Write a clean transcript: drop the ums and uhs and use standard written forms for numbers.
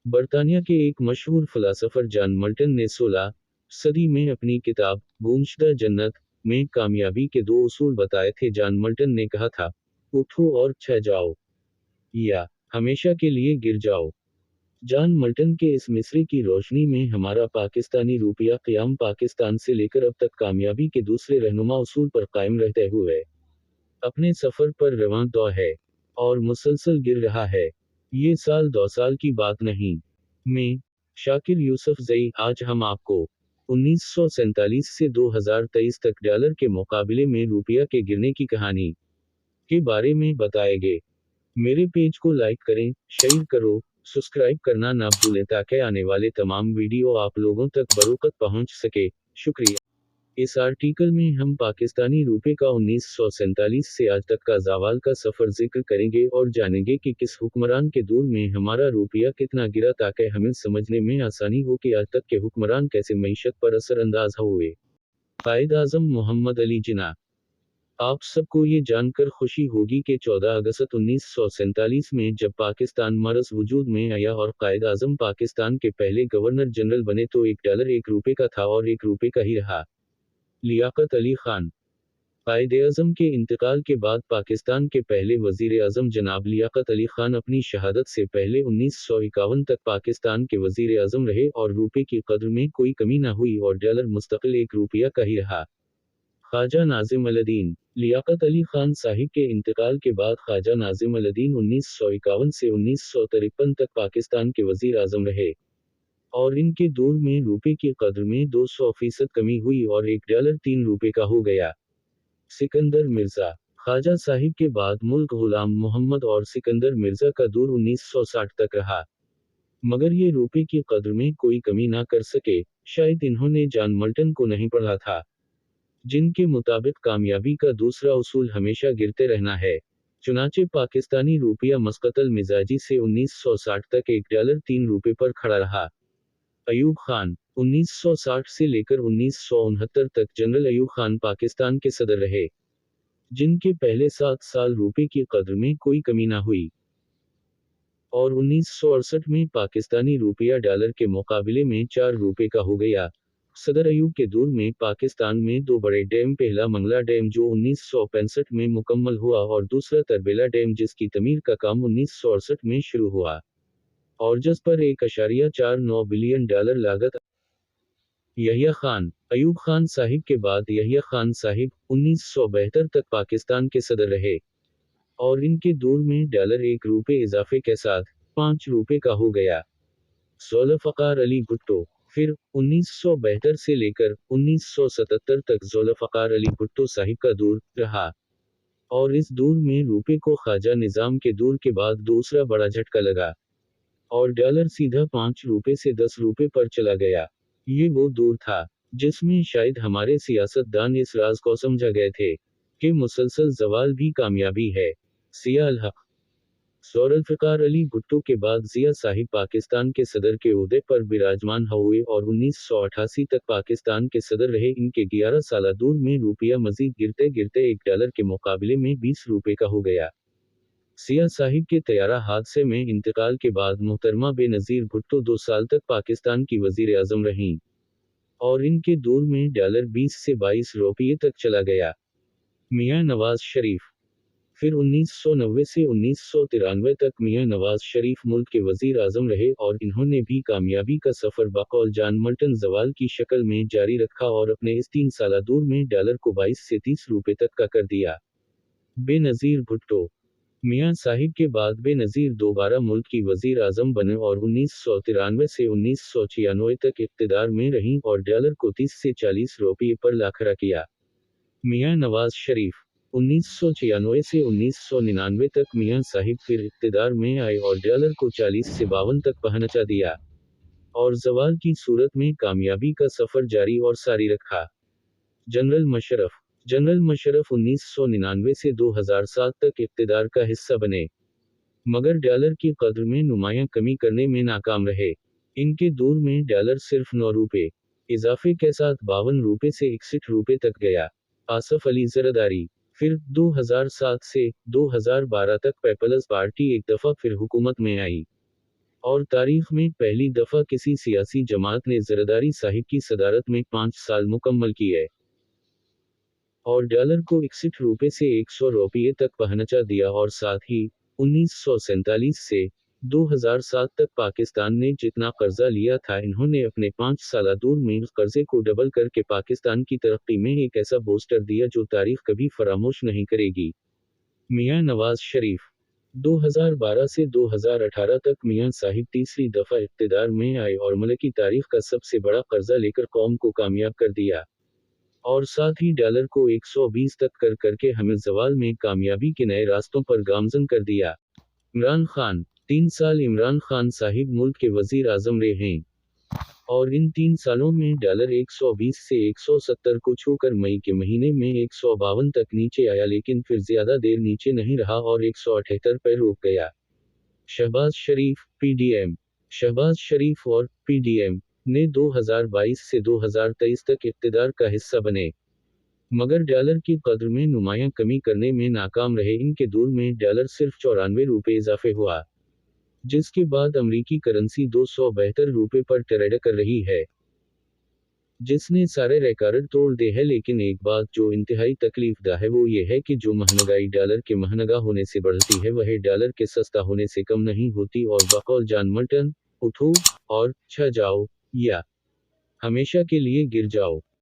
बरतानिया के एक मशहूर फिलासफर जॉन मल्टन ने 16 सदी में अपनी किताब गूंजदा जन्नत में कामयाबी के दो उसूल बताए थे। जॉन मल्टन ने कहा था, उठो और छह जाओ, या हमेशा के लिए गिर जाओ। जॉन मल्टन के इस मिसरे की रोशनी में हमारा पाकिस्तानी रुपया क़याम पाकिस्तान से लेकर अब तक कामयाबी के दूसरे रहनुमा उसूल पर कायम रहते हुए अपने सफर पर रवां दौ है और मुसलसल गिर रहा है। ये साल 2 साल की बात नहीं। मैं शाकिर यूसुफ जई आज हम आपको 1947 से 2023 तक डॉलर के मुकाबले में रुपया के गिरने की कहानी के बारे में बताएंगे। मेरे पेज को लाइक करें, शेयर करो, सब्सक्राइब करना ना भूलें ताकि आने वाले तमाम वीडियो आप लोगों तक बरोकत पहुंच सके। शुक्रिया। इस आर्टिकल में हम पाकिस्तानी रुपए का 1947 से आज तक का ज़वाल का सफ़र जिक्र करेंगे और जानेंगे कि किस हुक्मरान के दौर में हमारा रुपया कितना गिरा ताकि हमें समझने में आसानी हो कि आज तक के हुक्मरान कैसे मईशत पर असरअंदाज हुए। कायद आज़म मोहम्मद अली जिन्ना। आप सबको ये जानकर खुशी होगी कि 14 अगस्त 1947 में जब पाकिस्तान मरज वजूद में आया और कायद आज़म पाकिस्तान के पहले गवर्नर जनरल बने तो एक डॉलर एक रुपए का था और एक रुपए का ही रहा। लियाकत अली खान। कायद-ए-आज़म के इंतकाल के बाद पाकिस्तान के पहले वज़ीर-ए-आज़म जनाब लियाकत अली खान अपनी शहादत से पहले 1951 तक पाकिस्तान के वज़ीर-ए-आज़म रहे और रुपए की कद्र में कोई कमी न हुई और डॉलर मुस्तकिल एक रुपया का ही रहा। ख्वाजा नाज़िम अल-दीन। लियाकत अली खान साहिब के इंतकाल के बाद ख्वाजा नाज़िम अल-दीन 1951 से 1953 तक पाकिस्तान के वज़ीर-आज़म रहे और इनके दौर में रुपए की कद्र में 200% कमी हुई और एक डॉलर 3 रुपए का हो गया। सिकंदर मिर्जा। ख्वाजा साहिब के बाद मुल्क गुलाम मोहम्मद और सिकंदर मिर्जा का दौर 1960 तक रहा, मगर ये रुपए की कद्र में कोई कमी ना कर सके। शायद इन्होंने जॉन मल्टन को नहीं पढ़ा था, जिनके मुताबिक कामयाबी का दूसरा उसूल हमेशा गिरते रहना है। चुनाचे पाकिस्तानी रुपया मस्कतल मिजाजी से 1960 तक एक डॉलर 3 रुपए पर खड़ा रहा। अयूब खान। 1960 से लेकर 1969 तक जनरल अयूब खान पाकिस्तान के सदर रहे, जिनके पहले 7 साल रुपए की कद्र में कोई कमी ना हुई और 1968 में पाकिस्तानी रुपया डॉलर के मुकाबले में 4 रुपए का हो गया। सदर अयूब के दौर में पाकिस्तान में दो बड़े डैम, पहला मंगला डैम जो 1965 में मुकम्मल हुआ और दूसरा तरबेला डैम जिसकी तमीर का काम 1968 में शुरू हुआ और जिस पर 1.49 बिलियन डॉलर लागत। यहिया खान। अयूब खान साहिब के बाद यहिया खान साहिब 1972 तक पाकिस्तान के सदर रहे और इनके दौर में डॉलर 1 रुपए इजाफे के साथ 5 रुपए का हो गया। ज़ुल्फ़िकार अली भुट्टो। फिर 1972 से लेकर 1977 तक ज़ुल्फ़िकार अली भुट्टो साहिब का दौर रहा और इस दौर में रुपए को ख्वाजा निज़ाम के दौर के बाद दूसरा बड़ा झटका लगा और डॉलर सीधा 5 रुपए से 10 रुपए पर चला गया। ये वो दौर था जिसमें शायद हमारे सियासतदान इस राज को समझ गए थे कि मुसलसल ज़वाल भी कामयाबी है। ज़िया अल हक। ज़ुल्फ़िकार अली भुट्टो के बाद ज़िया साहिब पाकिस्तान के सदर के ओहदे पर विराजमान हुए और 1988 तक पाकिस्तान के सदर रहे। इनके 11 साला दौर में रुपया मजीद गिरते गिरते एक डॉलर के मुकाबले में 20 रुपए का हो गया। ज़िया साहिब के तैयारा हादसे में इंतकाल के बाद मोहतरमा बेनज़ीर भुट्टो 2 साल तक पाकिस्तान की वज़ीर-ए-आज़म रहीं और इनके दौर में डॉलर 20 से 22 रुपये तक चला गया। मियां नवाज शरीफ। फिर 1990 से 1993 तक मियां नवाज शरीफ मुल्क के वजीर आजम रहे और इन्होंने भी कामयाबी का सफर बकौल जॉन मल्टन ज़वाल की शक्ल में जारी रखा और अपने इस 3 साला दौर में डॉलर को 22 से 30 रुपए तक का कर दिया। बेनज़ीर भुट्टो। मियां साहिब के बाद बेनज़ीर दोबारा मुल्क की वजीर आजम बने और 1993 से 1996 तक इक़्तिदार में रहीं और डॉलर को 30 से 40 रुपये पर ला खड़ा किया। मियां नवाज शरीफ। 1996 से 1999 तक मियां साहिब फिर इक़्तिदार में आए और डॉलर को 40 से 52 तक पहुंचा दिया और ज़वाल की सूरत में कामयाबी का सफ़र जारी और सारी रखा। जनरल मशरफ। जनरल मशरफ 1999 से 2007 तक इक़्तिदार का हिस्सा बने, मगर डॉलर की कद्र में नुमायां कमी करने में नाकाम रहे। इनके दौर में डॉलर सिर्फ 9 रुपए इजाफे के साथ 52 रुपए से 61 रुपए तक गया। आसफ अली जरदारी। फिर 2007 से 2012 तक पीपल्स पार्टी एक दफ़ा फिर हुकूमत में आई और तारीख में पहली दफा किसी सियासी जमात ने जरदारी साहिब की सदारत में 5 साल मुकम्मल किए और डॉलर को 61 रुपए से 100 रुपये तक पहुंचा दिया और साथ ही 1947 से 2007 तक पाकिस्तान ने जितना कर्जा लिया था इन्होंने अपने 5 साल दौर में उस कर्जे को डबल करके पाकिस्तान की तरक्की में एक ऐसा बूस्टर दिया जो तारीख कभी फरामोश नहीं करेगी। मियां नवाज शरीफ 2012 से 2018 तक मियां साहिब तीसरी दफा इख्तिदार में आए और मुल्क की तारीख का सबसे बड़ा कर्जा लेकर कौम को कामयाब कर दिया और साथ ही डॉलर को 120 तक करके हमें जवाल में कामयाबी के नए रास्तों पर गामजन कर दिया। इमरान खान 3 साल इमरान खान साहिब मुल्क के वजीर आजम रहे हैं और इन 3 सालों में डॉलर 120 से 170 को छूकर मई के महीने में 152 तक नीचे आया लेकिन फिर ज्यादा देर नीचे नहीं रहा और 178 पर रुक गया। शहबाज शरीफ पीडीएम शहबाज शरीफ और पीडीएम ने 2022 से 2023 तक इख्तिदार का हिस्सा बने मगर डॉलर की कद्र में नुमायां कमी करने में नाकाम रहे। इनके दौर में डॉलर सिर्फ 94 रुपए इजाफे हुआ जिसके बाद अमरीकी करेंसी 272 रुपए पर ट्रेड कर रही है जिसने सारे रिकॉर्ड तोड़ दे है। लेकिन एक बात जो इंतहाई तकलीफदा है वो ये है कि जो महंगाई डॉलर के महंगा होने से बढ़ती है वह डॉलर के सस्ता होने से कम नहीं होती और बकौल जॉन मल्टन उठो और छा जाओ या हमेशा के लिए गिर जाओ।